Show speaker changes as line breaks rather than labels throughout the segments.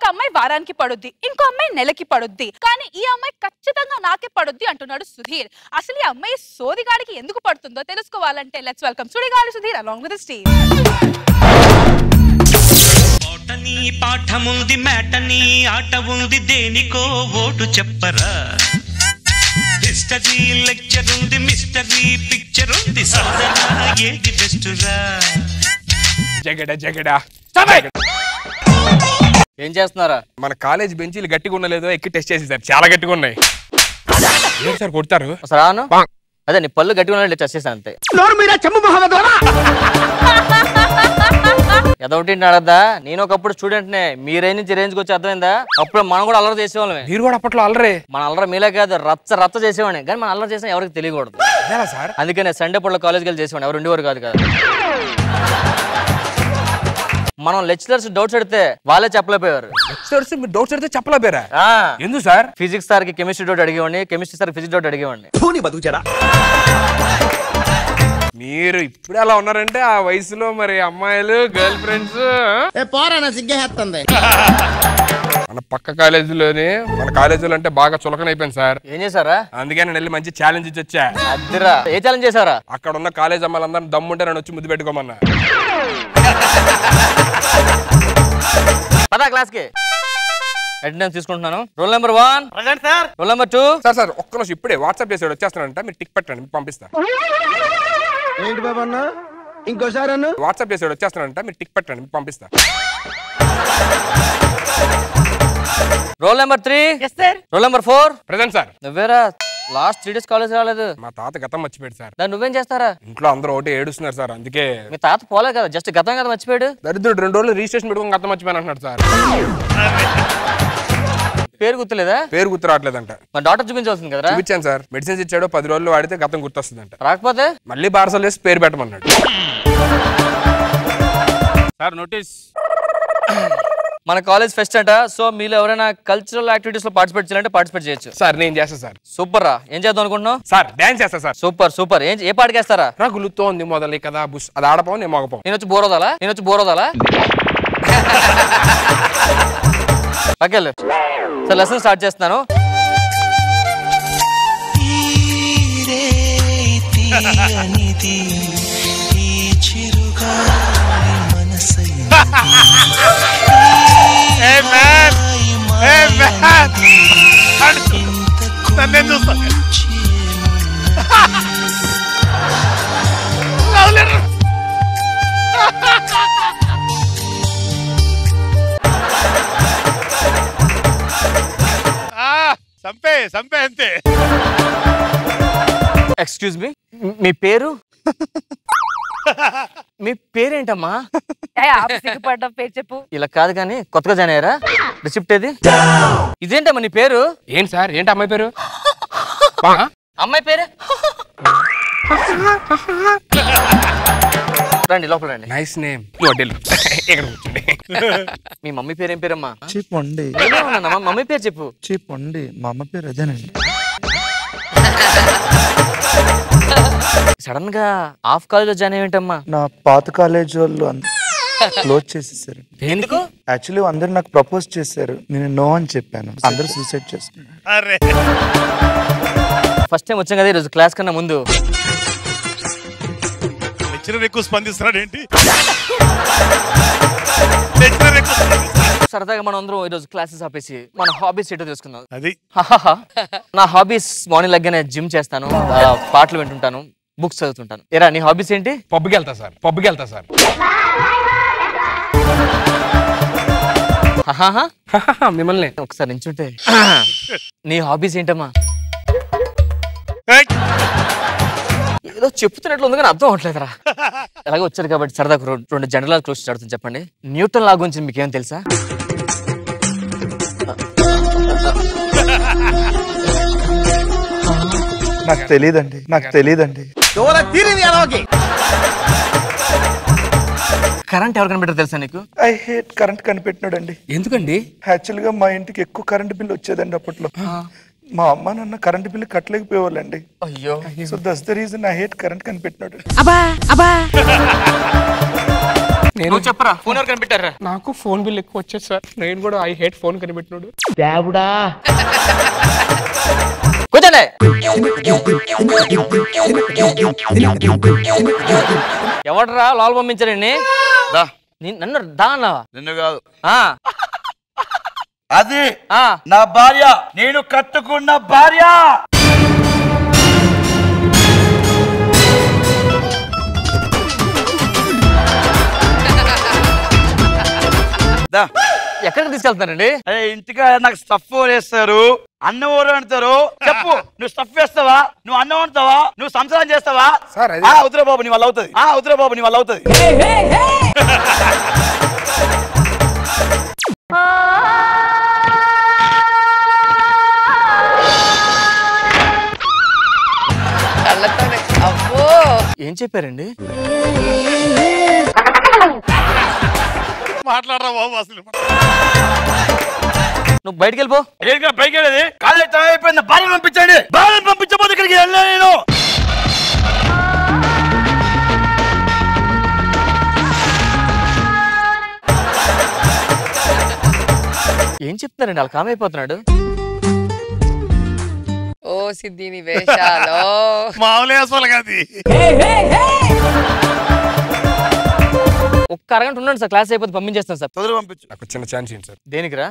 అమ్మాయి వారానికి పడుద్ది, ఇంకో అమ్మాయి నెలకి పడుద్ది, కానీ ఈ అమ్మాయి ఖచ్చితంగా నాకే పడుద్ది అంటున్నాడు సుధీర్. అసలు ఈ అమ్మాయి సోదిగాడికి ఎందుకు పడుతుందో తెలుసుకోవాలంటే let's welcome Sudigali Sudheer along with the team.
ఓటని పాఠముంది మేటని ఆట ఉంది దేనికో ఓటు చెప్పరా, హిస్టరీ లెక్చర్ ఉంది మిస్టరీ పిక్చర్ ఉంది సోదరా ఏది బెస్ట్ రా.
జగడ జగడ
ఏం చేస్తున్నారా?
మన కాలేజ్ బెంచీలు గట్టిగా ఉండలేదో ఎక్కి టెస్ట్ చేసి సార్, చాలా గట్టిగా ఉన్నాయి. సార్ కొడతారు
రాను. అదే నీ పళ్ళు గట్టిగా ఉన్నట్టు టెస్ట్ చేశాను అంతే. ఏదోటి అడద్దా, నేను ఒకప్పుడు స్టూడెంట్ నే, మీ రేంజ్ నుంచి రేంజ్కి వచ్చి అర్థమైందా? అప్పుడు మనం కూడా అల్లరి చేసేవాళ్ళమే.
మీరు కూడా అప్పట్లో అల్లరే?
మన అల్లరి మీలే కాదు, రచ్చ రచ్చ చేసేవాడిని, కానీ మన అల్లరి చేసిన ఎవరికి తెలియకూడదు
సార్.
అందుకనే సండే పూట కాలేజ్కి వెళ్ళి చేసేవాడిని, ఎవరు ఉండేవారు కాదు కదా. మనం లెక్చరర్స్ డౌట్స్ అడితే వాళ్ళే చెప్పలేకపోయారు.
లెక్చరర్స్ మీరు డౌట్స్ అడితే చెప్పలేకపోయారా?
ఎందుకు సార్? ఫిజిక్స్ సార్ కి కెమిస్ట్రీ డౌట్ అడిగేవాడిని, కెమిస్ట్రీ సార్ ఫిజిక్స్ డౌట్ అడిగేవాడిని.
మీరు ఇప్పుడు అలా ఉన్నారంటే ఆ వయసులో మరి అమ్మాయిలు గర్ల్ ఫ్రెండ్స్
సిగ్గేస్తుంది.
మన పక్క కాలేజీలోనే మన కాలేజీలో అంటే బాగా చులకన అయిపోయింది సార్.
ఏం చేశారా?
అందుకే నేను వెళ్ళి మంచి ఛాలెంజ్ ఇచ్చి వచ్చా.
అద్దరా, ఏ ఛాలెంజ్ చేశారా?
అక్కడ ఉన్న కాలేజ్ అమ్మాయిలందరూ దమ్ముంటే నన్ను వచ్చి ముద్దు పెట్టుకోమన్నా.
పదా క్లాస్ కి అటెండెన్స్ తీసుకుంటున్నాను. Roll number 1 present sir. Roll number 2
sir ఒక్క నిమిషం ఇప్పుడే వాట్సాప్ చేసాడు వచ్చేస్తానంట, మీరు టిక్ పెట్టండి పంపిస్తా.
ఏంటి బాబు అన్న ఇంకోసారి అన్న
వాట్సాప్ చేసాడు వచ్చేస్తానంట, మీరు టిక్ పెట్టండి పంపిస్తా.
Roll number 3 roll number 4
present sir.
నువ్వేరా లాస్ట్ 3 డేస్ కాలేజ్ రాలేదు?
మా తాత గతం మర్చిపోయాడు సార్.
దాన్ని నువ్వేం చేస్తారా?
ఇంట్లో అందరూ ఒకటి ఏడుస్తున్నారు సార్, అందుకే.
మీ తాత పోలే కదా, జస్ట్ గతం కదా మర్చిపోయాడు.
దరిద్రుడు 2 రోజులు రిజిస్ట్రేషన్ పెట్టుకుని గతం మర్చిపోయాను అంటున్నాడు సార్.
పేరు గుర్తులేదా?
పేరు గుర్తు రావట్లేదంట.
మా డాక్టర్ చూపించాల్సింది కదా.
చూపించాను సార్, మెడిసిన్స్ ఇచ్చాడు, 10 రోజులు వాడితే గతం గుర్తొస్తుందంట.
రాకపోతే
మళ్ళీ బార్సల్ వేసి పేరు పెట్టమన్నాడు
సార్. నోటీస్,
మన కాలేజ్ ఫెస్ట్ అంట, సో మీరు ఎవరైనా కల్చరల్ యాక్టివిటీస్ లో పార్టిసిపేట్ చేయాలంటే పార్టిసిపేట్ చేయొచ్చు
సార్. నేను చేస్తా సార్.
సూపర్ రా. ఏం చేద్దాం అనుకుంటున్నావు?
సార్ డాన్స్ చేస్తా సార్.
Super super. ఏ పాటకేస్తారా?
రగులుతోంది మొదలు కదా బుస్, అది ఆడపో నేను మోగపో.
నేను వచ్చి బోరోదాలా ఓకేలే సార్. లెసన్ స్టార్ట్ చేస్తున్నాను.
నన్నే చూస్తా. సంపే అంతే.
ఎక్స్క్యూజ్ మీ, మీ పేరు? మీ పేరేంటమ్మా?
పేరు చెప్పు.
ఇలా కాదు కానీ కొత్తగా జాయిన్ అయ్యారా? రిసిప్ట్ ఏది? ఇదేంటమ్మా నీ పేరు?
ఏంటి సార్? ఏంటి అమ్మాయి పేరు?
అమ్మాయి పేరు రండి, లోపల రండి.
Nice name.
మీ మమ్మీ పేరు ఏం పేరమ్మా?
చెప్పండి.
మమ్మీ పేరు చెప్పు.
చెప్పండి. మా అమ్మ పేరు అదేనండి.
సడన్ గా హాఫ్ కాలేజ్ లో జాయిన్ అయ్యేంటమ్మా?
నా పాత కాలేజ్ వాళ్ళు క్లోజ్ చేసేసారు.
ఎందుకు?
యాక్చువల్లీ అందరు నాకు ప్రపోజ్ చేశారు, నేను నో అని చెప్పాను. అందరు సూసైడ్ చేసుకున్నారు.
ఫస్ట్ టైం వచ్చాం కదా ఈరోజు క్లాస్ కన్నా ముందు.
లెక్చరర్ ఎక్కువ స్పందిస్తున్నాడు ఏంటి?
సరదాగా మనం అందరం ఈరోజు క్లాసెస్ ఆపేసి మన హాబీస్ ఏంటో తెలుసుకుందాం.
అది
నా హాబీస్ మార్నింగ్ లెగ్గానే జిమ్ చేస్తాను, పాటలు వింటుంటాను, బుక్స్ చదువుతుంటాను. ఏరా నీ హాబీస్ ఏంటి?
పబ్కి వెళ్తా సార్. మిమ్మల్ని
ఒకసారి నించుంటే. నీ హాబీస్ ఏంటమ్మా? ఏదో చెప్తున్నట్లు ఉంది కానీ అర్థం అవట్లేదురా. ఎలాగో వచ్చారు కాబట్టి సరదాకు 2 జనరల్ క్వశ్చన్స్ అడుగుతుంది. చెప్పండి, న్యూటన్ లా గురించి మీకేం తెలుసా?
నాకు తెలియదండి.
కరెంట్ ఎవరు కనిపెట్టారు తెలుసా నీకు?
ఐ హేట్ కరెంట్ కనిపెట్టినాడండి.
ఎందుకండి?
యాక్చువల్ గా మా ఇంటికి ఎక్కువ కరెంట్ బిల్ వచ్చేదండి అప్పట్లో. మా అమ్మ నాన్న కరెంట్ బిల్లు కట్టలేకపోయేవాళ్ళండి.
అయ్యో.
So that's the reason I hate current కనిపెట్టినాడు.
నువ్వు చెప్పరా ఫోన్ ఎవరు కనిపెట్టారా?
నాకు ఫోన్ బిల్ ఎక్కువ వచ్చేది సార్. నేను కూడా ఐ హేట్ ఫోన్ కనిపెట్టినాడు.
కూర్చోండి. ఎవడరా లోపల పంపించారండి? నన్ను దా అన్నావా?
నిన్ను కాదు,
ఆ,
అది
ఆ.
నా భార్య, నేను కట్టుకున్న భార్య.
ఎక్కడికి తీసుకెళ్తున్నారండి?
అరే ఇంటికి నాకు స్టఫ్ వేస్తారు, అన్నం ఊరు అంటారు. చెప్పు, నువ్వు స్టఫ్ వేస్తావా? నువ్వు అన్నం వండుతావా? నువ్వు సంసారం చేస్తావా?
సార్ అది
ఉత్తర బాబు నీ వల్ల అవుతుంది. ఉత్తర బాబు నీ వల్ల అవుతుంది.
ఏం చెప్పారండి?
మాట్లాడరా బాబు అసలు.
నువ్వు బయటికి వెళ్ళిపో.
పైకి వెళ్ళేది కాలేజ్ టైం అయిపోయింది. భార్యను పంపించండి. భార్యను పంపించబోతే ఇక్కడికి వెళ్ళా నేను.
ఏం చెప్తున్నారండి? వాళ్ళు కామ్ అయిపోతున్నాడు.
ఓ సిద్ధిని వేషాలో
మామూలే అసలు కాదు.
ఒక్క అరగంట ఉండండి సార్, క్లాస్ అయిపోతే పంపించేస్తాను సార్.
తొందరగా పంపించు.
నాకు చిన్న ఛాన్స్ ఏంటి సార్?
దేనికిరా?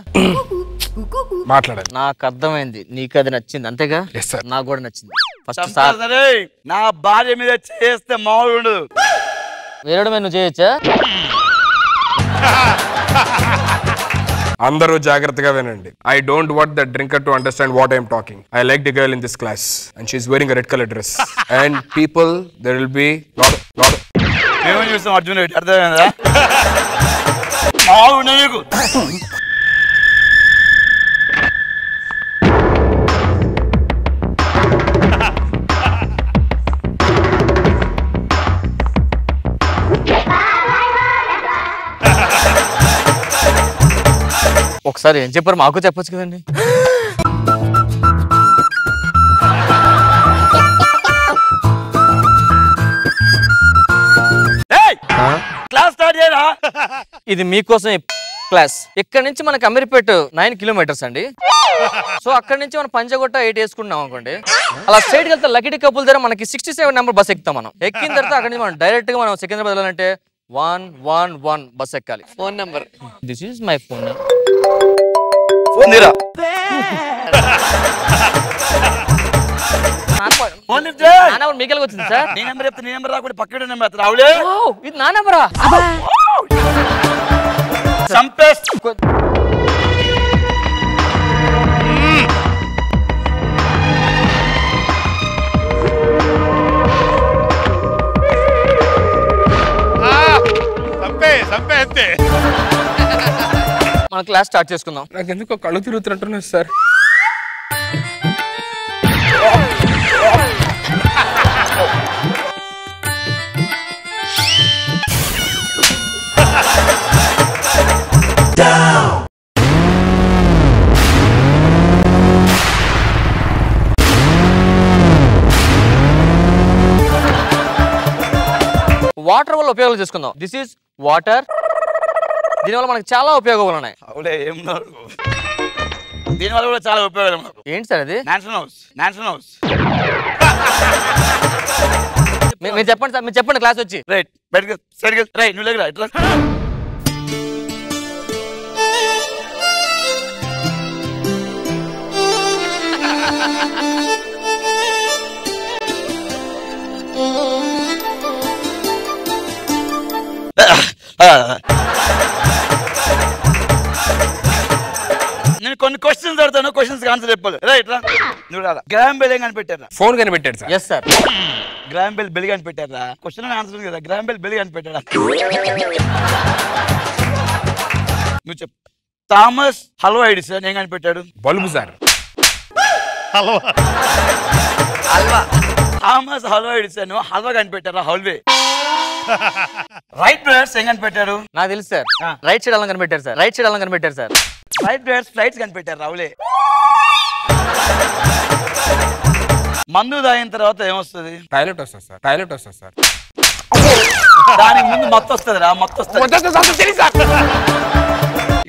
మాట్లాడాలి.
నాకు అర్థమైంది, నీకు అది నచ్చింది అంతేగా?
Yes sir.
నాకు కూడా నచ్చింది. ఫస్ట్ సార్
సరే, నా భార్య మీద చేస్తే మామూలు ఉండదు.
వేరే మీద నువ్వు చేయొచ్చా?
అందరూ జాగ్రత్తగా వినండి. I don't want the drinker to understand what I'm talking. I like the girl in this class and she's wearing a red color dress and people there will be lot
ఏమని చూస్తాం అర్జున్ రెడ్డి, అర్థమైందా? మామూలు ఉండదు నీకు.
ఒకసారి ఏం చెప్పారు మాకు చెప్పొచ్చు కదండి.
క్లాస్ స్టార్ట్ చేయరా?
ఇది మీకోసం క్లాస్. ఇక్కడ నుంచి మనకి అమీర్పేట 9 కిలోమీటర్స్ అండి. సో అక్కడ నుంచి మనం పంచగొట్ట 8 వేసుకున్నాం అనుకోండి, అలా స్ట్రైట్ వెళ్తే లకిడి కపుల్ దగ్గర మనకి 67 నెంబర్ బస్ ఎక్కుతాం. మనం ఎక్కిన తర్వాత అక్కడ నుంచి మనం డైరెక్ట్ గా మనం సికింద్రాబాద్ వెళ్ళాలంటే 111 బస్ ఎక్కాలి.
Phone number.
This is my phone.
Phone తీరా.
మీకెళ్ళి వచ్చింది సార్.
నీ నెంబర్ చెప్తే నీ నెంబర్ రాకుండా పక్కన నెంబర్ రావులే.
ఇది నా నెంబరా?
చంపేస్తా.
సంపే అంతే.
మన క్లాస్ స్టార్ట్ చేసుకుందాం.
నాకు ఎందుకో కళ్ళు తిరుగుతున్నట్టున్నారు సార్.
వాటర్ వల్ల ఉపయోగాలు చేసుకుందాం. This is water. దీనివల్ల మనకి చాలా ఉపయోగాలు ఉన్నాయి.
అవులే, ఏం దీనివల్ల కూడా చాలా ఉపయోగాలు మనకు.
ఏంటి సార్ అది?
నాన్సన్ హౌస్.
మీరు చెప్పండి సార్, మీరు చెప్పండి క్లాస్ వచ్చి.
రైట్, బయటకు సరిగ్గా రైట్. నువ్వు లేక ఇట్లా నేను కొన్ని క్వశ్చన్స్ అడుగుతాను, క్వశ్చన్స్ ఆన్సర్ చెప్పాలి. రైట్ రా. నువ్వు రా. గ్రామ్ బెల్ ఏం కనిపెట్టారా?
ఫోన్ కనిపెట్టాడు sir.
Yes sir.
Graham Bell bell కనిపెట్టారా? క్వశ్చన్ ఆన్సర్ కదా. గ్రామ్ బెల్ బెల్ కనిపెట్టారా? నువ్వు చెప్పు. థామస్ హల్వా ఎడిసన్ ఏం కనిపెట్టాడు?
Bulb sir.
Halwa.
Thomas halwa Edison halwa కనిపెట్టారా? హల్వే. రైట్ బ్రదర్స్ ఏం కనిపెట్టారు?
నాకు తెలుసు సార్. రైట్ సైడ్ అలా కనిపెట్టారు సార్. రైట్ సైడ్ అలా కనిపెట్టారు సార్.
రైట్ బ్రదర్స్ ఫ్లైట్స్ కనిపెట్టారు. రావులే. మందు తాగిన తర్వాత ఏమొస్తుంది?
టాయిలెట్ వస్తుంది సార్.
దానికి ముందు మొత్తం వస్తుందిరా, మొత్తం వస్తుంది.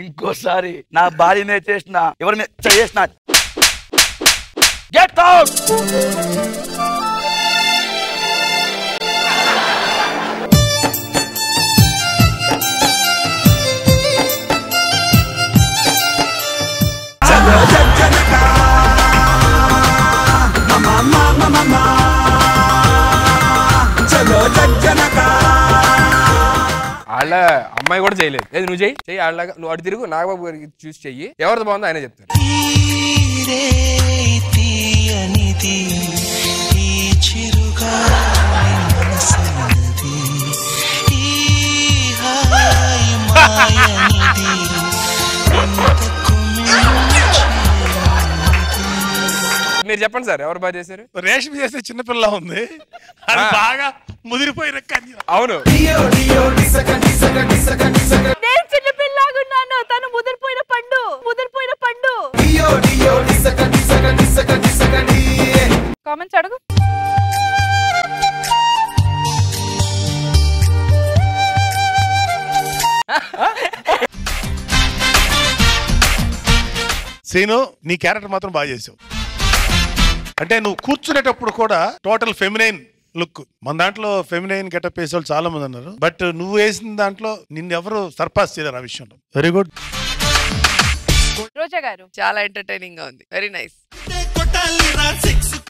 ఇంకోసారి నా భార్యనే చేసిన ఎవరి మీద చేసిన గెట్ అవుట్.
వాళ్ళ అమ్మాయి కూడా చేయలేదు. ఏది నువ్వు చెయ్యి వాళ్ళగా, నువ్వు అటు తిరుగు నాగబాబు గారికి చూసి చెయ్యి, ఎవరిది బాగుందో ఆయన చెప్తారు. మీరు చెప్పండి సార్, ఎవరు బాగా చేశారు?
రేష్మి చేస్తే చిన్నపిల్ల ఉంది, అది బాగా ముదిరిపోయిన కన్య.
అవును,
నేను చిన్నపిల్లలాగున్నాను, తను ముదిరిపోయిన పండు. కామెంట్స్ అడుగు.
సీను, నీ క్యారెక్టర్ మాత్రం బాగా చేసావు. అంటే నువ్వు కూర్చునేటప్పుడు కూడా టోటల్ ఫెమినైన్ లుక్. మన దాంట్లో ఫెమినైన్ గెటప్ వేసే వాళ్ళు చాలా మంది అన్నారు, బట్ నువ్వు వేసిన దాంట్లో నిన్ను ఎవరు సర్పాస్ చేయలేరు ఆ విషయంలో. Very good.
రోజా గారు
చాలా ఎంటర్టైనింగ్ గా ఉంది. Very nice.